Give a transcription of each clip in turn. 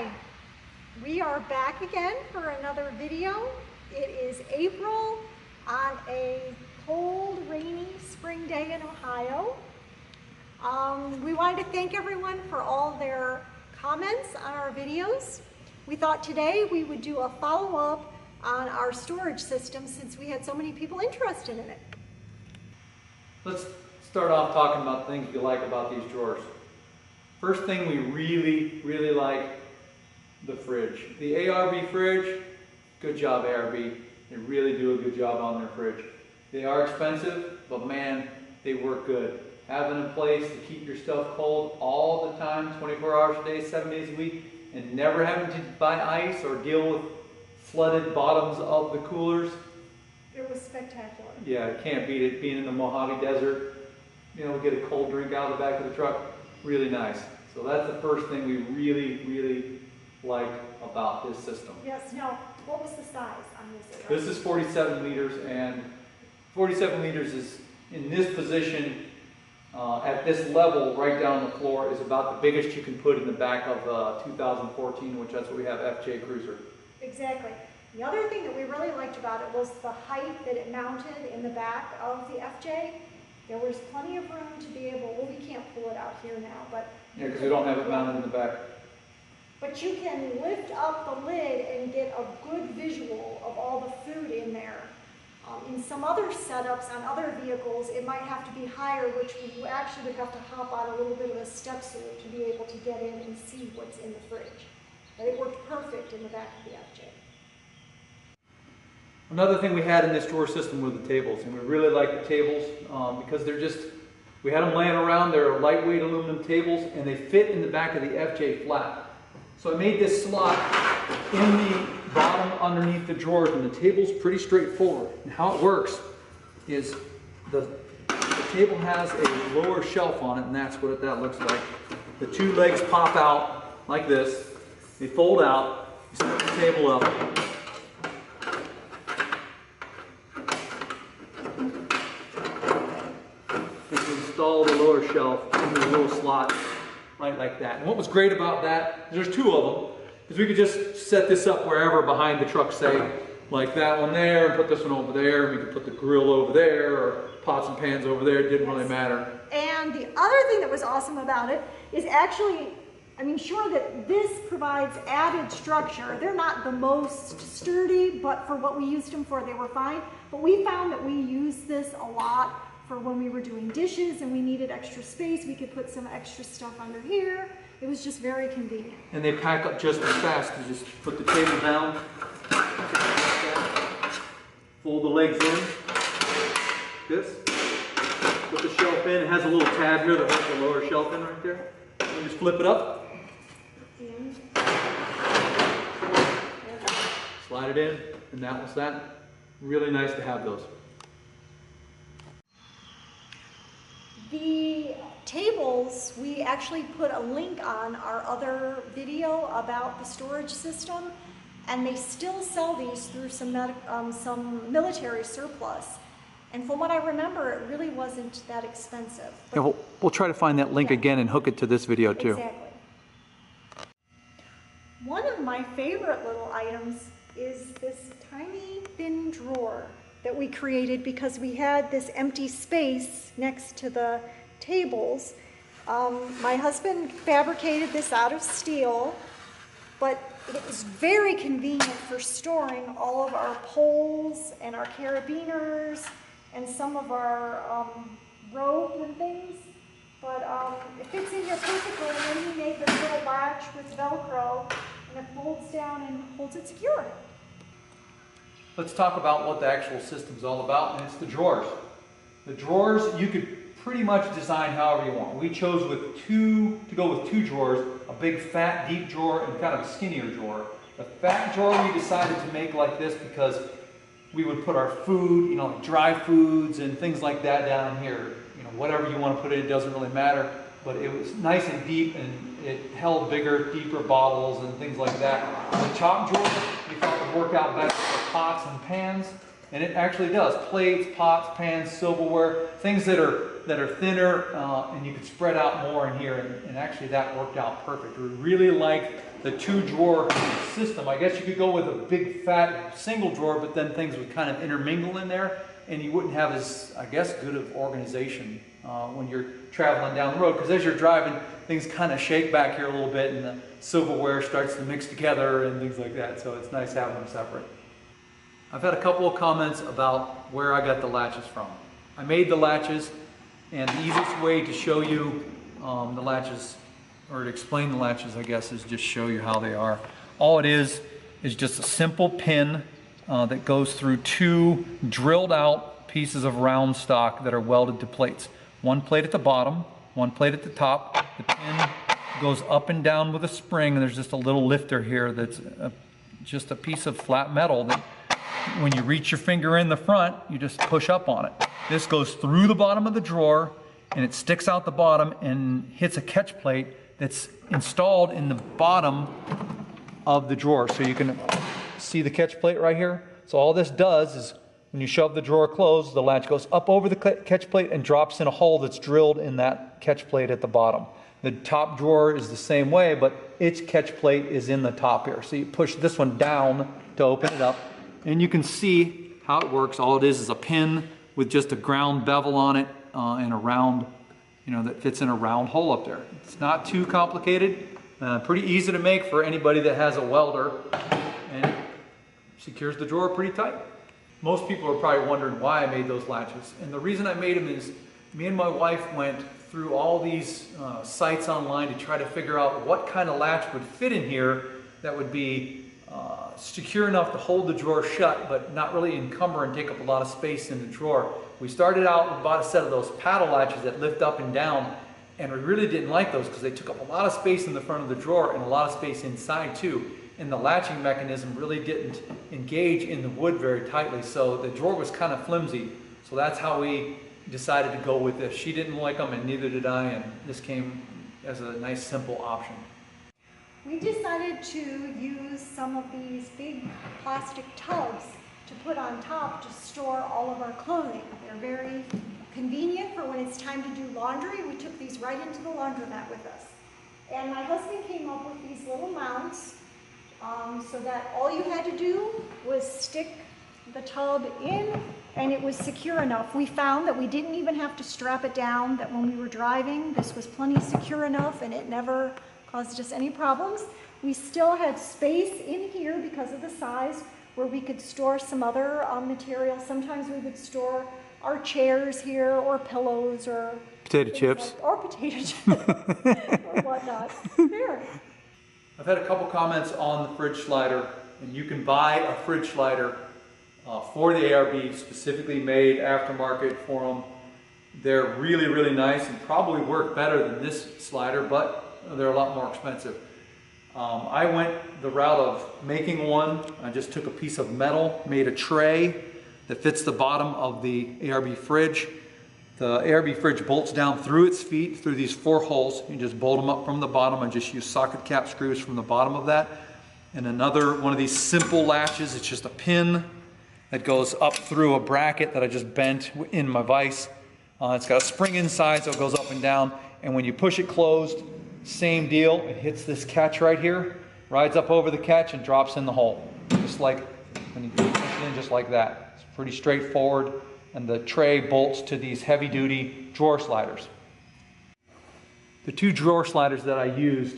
Hi, we are back again for another video. It is April on a cold, rainy spring day in Ohio. We wanted to thank everyone for all their comments on our videos. We thought today we would do a follow-up on our storage system since we had so many people interested in it. Let's start off talking about things you like about these drawers. First thing, we really like the fridge. The ARB fridge, good job ARB. They really do a good job on their fridge. They are expensive, but man, they work good. Having a place to keep your stuff cold all the time, 24 hours a day, 7 days a week, and never having to buy ice or deal with flooded bottoms of the coolers. It was spectacular. Yeah, can't beat it. Being in the Mojave Desert, you know, get a cold drink out of the back of the truck, really nice. So that's the first thing we really like about this system. Yes, now, what was the size on this? This is 47 liters, and 47 liters is in this position at this level right down the floor is about the biggest you can put in the back of 2014, which that's what we have, FJ Cruiser. Exactly. The other thing that we really liked about it was the height that it mounted in the back of the FJ. There was plenty of room to be able, well, we can't pull it out here now, but... Yeah, because we don't have it mounted in the back. But you can lift up the lid and get a good visual of all the food in there. In some other setups on other vehicles, it might have to be higher, which we actually would have to hop on a little bit of a step stool to be able to get in and see what's in the fridge. But it worked perfect in the back of the FJ. Another thing we had in this drawer system were the tables, and we really like the tables because they're just, we had them laying around, they're lightweight aluminum tables, and they fit in the back of the FJ flat. So I made this slot in the bottom underneath the drawers, and the table's pretty straightforward. And how it works is the table has a lower shelf on it, and that's what that looks like. The two legs pop out like this, they fold out, you set the table up, install the lower shelf in the little slot right like that. And what was great about that, there's two of them, is we could just set this up wherever behind the truck, say, like that one there, and put this one over there, and we could put the grill over there, or pots and pans over there, it didn't really matter. And the other thing that was awesome about it is actually, I mean, sure that this provides added structure. They're not the most sturdy, but for what we used them for, they were fine. But we found that we used this a lot for when we were doing dishes and we needed extra space. We could put some extra stuff under here. It was just very convenient. And they pack up just as fast. You just put the table down, fold the legs in, this, put the shelf in. It has a little tab here that holds the lower shelf in right there. And just flip it up, slide it in, and that was that. Really nice to have those. The tables, we actually put a link on our other video about the storage system, and they still sell these through some military surplus. And from what I remember, it really wasn't that expensive. Yeah, we'll try to find that link again and hook it to this video too. Exactly. One of my favorite little items is this tiny thin drawer that we created because we had this empty space next to the tables. My husband fabricated this out of steel, but it was very convenient for storing all of our poles and our carabiners and some of our robes and things. But it fits in here perfectly, and then we made this little latch with Velcro, and it folds down and holds it secure. Let's talk about what the actual system's all about, and it's the drawers. The drawers, you could pretty much design however you want. We chose to go with two drawers, a big fat deep drawer and kind of a skinnier drawer. The fat drawer we decided to make like this because we would put our food, you know, like dry foods and things like that down in here. You know, whatever you want to put in, it doesn't really matter. But it was nice and deep, and it held bigger, deeper bottles and things like that. The top drawer we thought would work out better for pots and pans, and it actually does. Plates, pots, pans, silverware, things that are thinner, and you could spread out more in here, and actually that worked out perfect. We really liked the 2-drawer system. I guess you could go with a big fat single drawer, but then things would kind of intermingle in there, and you wouldn't have as, I guess, good of organization when you're traveling down the road, because as you're driving, things kind of shake back here a little bit, and the silverware starts to mix together and things like that, so it's nice having them separate. I've had a couple of comments about where I got the latches from. I made the latches, and the easiest way to show you the latches, or to explain the latches, I guess, is just show you how they are. All it is just a simple pin that goes through 2 drilled out pieces of round stock that are welded to plates. One plate at the bottom, one plate at the top. The pin goes up and down with a spring, and there's just a little lifter here that's just a piece of flat metal that when you reach your finger in the front, you just push up on it. This goes through the bottom of the drawer, and it sticks out the bottom and hits a catch plate that's installed in the bottom of the drawer. So you can see the catch plate right here. So all this does is when you shove the drawer closed, the latch goes up over the catch plate and drops in a hole that's drilled in that catch plate at the bottom. The top drawer is the same way, but its catch plate is in the top here. So you push this one down to open it up, and you can see how it works. All it is a pin with just a ground bevel on it and a round, that fits in a round hole up there. It's not too complicated, pretty easy to make for anybody that has a welder, and it secures the drawer pretty tight. Most people are probably wondering why I made those latches, and the reason I made them is me and my wife went through all these sites online to try to figure out what kind of latch would fit in here that would be secure enough to hold the drawer shut, but not really encumber and take up a lot of space in the drawer. We started out and bought a set of those paddle latches that lift up and down, and we really didn't like those because they took up a lot of space in the front of the drawer and a lot of space inside too. And the latching mechanism really didn't engage in the wood very tightly, so the drawer was kind of flimsy. So that's how we decided to go with this. She didn't like them, and neither did I, and this came as a nice simple option. We decided to use some of these big plastic tubs to put on top to store all of our clothing. They're very convenient for when it's time to do laundry. We took these right into the laundromat with us. And my husband came up with these little mounts so that all you had to do was stick the tub in, and it was secure enough. We found that we didn't even have to strap it down, that when we were driving, this was plenty secure enough, and it never caused us any problems. We still had space in here because of the size where we could store some other material. Sometimes we would store our chairs here, or pillows, or potato chips. Or potato chips, or whatnot. Here. I've had a couple comments on the fridge slider, and you can buy a fridge slider for the ARB, specifically made aftermarket for them. They're really, really nice and probably work better than this slider, but they're a lot more expensive. I went the route of making one. I just took a piece of metal, made a tray that fits the bottom of the ARB fridge. The ARB fridge bolts down through its feet, through these 4 holes. You just bolt them up from the bottom and just use socket cap screws from the bottom of that. And another one of these simple latches, it's just a pin that goes up through a bracket that I just bent in my vise. It's got a spring inside, so it goes up and down. And when you push it closed, same deal. It hits this catch right here, rides up over the catch, and drops in the hole. Just like when you push it in, just like that. It's pretty straightforward. And the tray bolts to these heavy-duty drawer sliders. The 2 drawer sliders that I used,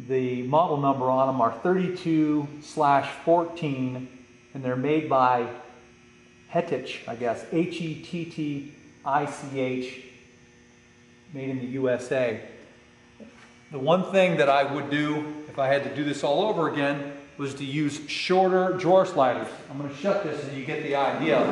the model number on them are 32/14, and they're made by Hettich, I guess, Hettich, made in the USA. The one thing that I would do if I had to do this all over again was to use shorter drawer sliders. I'm going to shut this so you get the idea.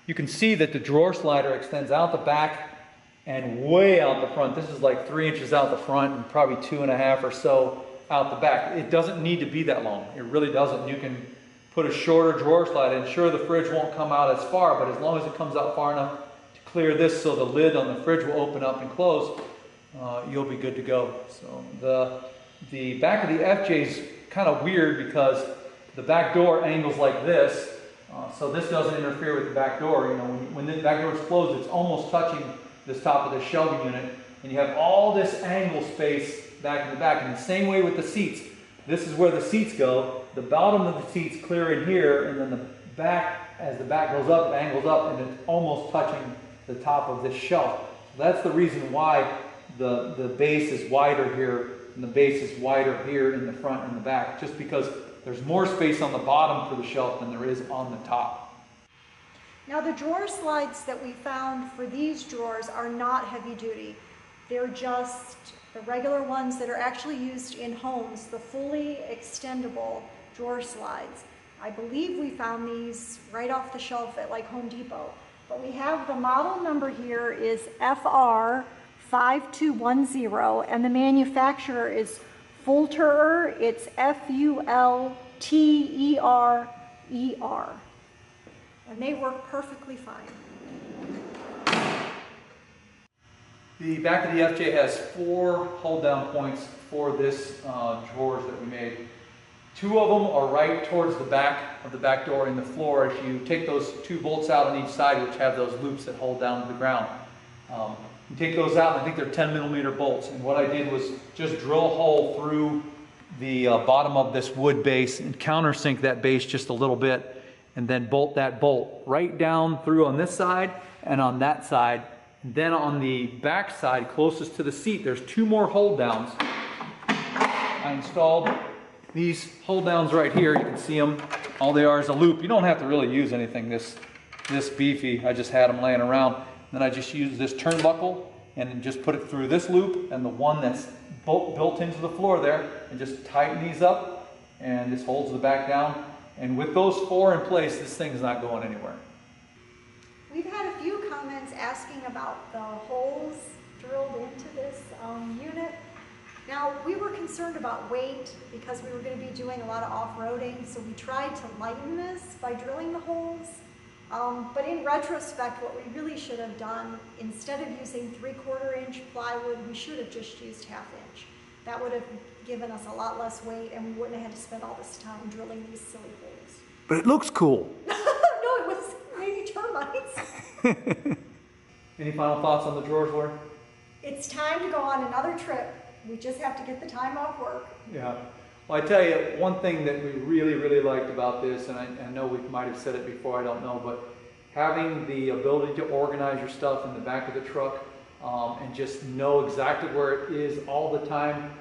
You can see that the drawer slider extends out the back and way out the front. This is like 3 inches out the front and probably 2.5 or so out the back. It doesn't need to be that long. It really doesn't. You can put a shorter drawer slider, and sure, the fridge won't come out as far, but as long as it comes out far enough to clear this so the lid on the fridge will open up and close, you'll be good to go. So the back of the FJ is kind of weird because the back door angles like this, so this doesn't interfere with the back door. When the back door is closed, it's almost touching this top of the shelving unit, and you have all this angle space back in the back. And the same way with the seats. This is where the seats go. The bottom of the seats clear in here, and then the back, as the back goes up, it angles up, and it's almost touching the top of this shelf. So that's the reason why the base is wider here, and the base is wider here in the front and the back, just because there's more space on the bottom for the shelf than there is on the top. Now the drawer slides that we found for these drawers are not heavy duty. They're just the regular ones that are actually used in homes, the fully extendable drawer slides. I believe we found these right off the shelf at like Home Depot. But we have the model number here is FR5210, and the manufacturer is Fulterer. It's Fulterer. And they work perfectly fine. The back of the FJ has 4 hold-down points for this drawers that we made. 2 of them are right towards the back of the back door in the floor. If you take those 2 bolts out on each side, which have those loops that hold down to the ground, you take those out, and I think they're 10mm bolts. And what I did was just drill a hole through the bottom of this wood base and countersink that base just a little bit, and then bolt that bolt right down through on this side and on that side. And then on the back side, closest to the seat, there's 2 more hold downs. I installed these hold downs right here. You can see them. All they are is a loop. You don't have to really use anything this beefy. I just had them laying around. Then I just used this turnbuckle and then just put it through this loop and the one that's built into the floor there, and just tighten these up, and this holds the back down. And with those 4 in place, this thing is not going anywhere. We've had a few comments asking about the holes drilled into this unit. Now, we were concerned about weight because we were going to be doing a lot of off-roading, so we tried to lighten this by drilling the holes. But in retrospect, what we really should have done, instead of using 3/4 inch plywood, we should have just used 1/2 inch. That would have given us a lot less weight, and we wouldn't have had to spend all this time drilling these silly holes. But it looks cool. No, it was maybe termites. Any final thoughts on the drawers, Lori? It's time to go on another trip. We just have to get the time off work. Yeah. Well, I tell you, one thing that we really liked about this, and I know we might have said it before, I don't know, but having the ability to organize your stuff in the back of the truck, and just know exactly where it is all the time.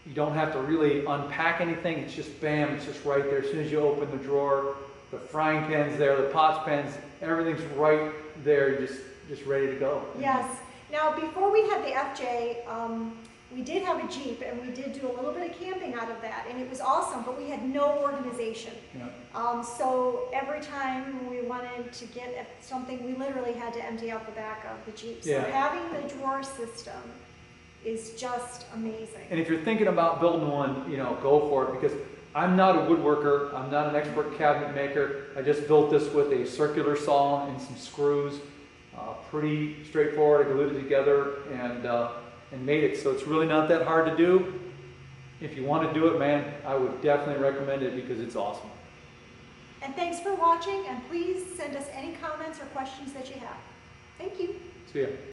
You don't have to really unpack anything. It's just bam, it's just right there. As soon as you open the drawer, the frying pan's there, the pots pans, everything's right there, just ready to go. Yes. Now, before we had the FJ, we did have a Jeep, and we did do a little bit of camping out of that, and it was awesome, but we had no organization. Yeah. So every time we wanted to get at something, we literally had to empty out the back of the Jeep. So Yeah. having the drawer system is just amazing. And if you're thinking about building one, go for it, because I'm not a woodworker. I'm not an expert cabinet maker. I just built this with a circular saw and some screws. Pretty straightforward. I glued it together and made it. So it's really not that hard to do. If you want to do it, man, I would definitely recommend it because it's awesome. And thanks for watching, and please send us any comments or questions that you have. Thank you. See ya.